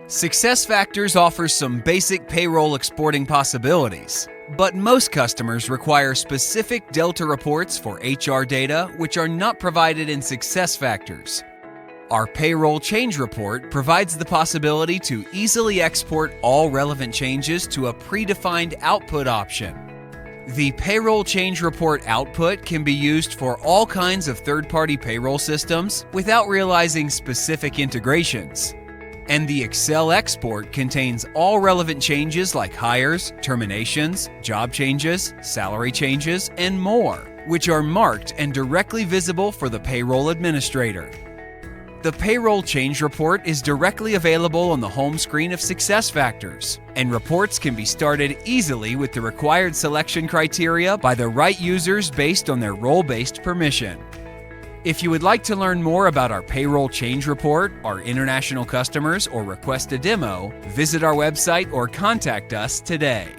SuccessFactors offers some basic payroll exporting possibilities, but most customers require specific Delta reports for HR data which are not provided in SuccessFactors. Our Payroll Change Report provides the possibility to easily export all relevant changes to a predefined output option. The Payroll Change Report output can be used for all kinds of third-party payroll systems without realizing specific integrations. And the Excel export contains all relevant changes like hires, terminations, job changes, salary changes, and more, which are marked and directly visible for the payroll administrator. The Payroll Change Report is directly available on the home screen of SuccessFactors, and reports can be started easily with the required selection criteria by the right users based on their role-based permission. If you would like to learn more about our Payroll Change Report, our international customers, or request a demo, visit our website or contact us today.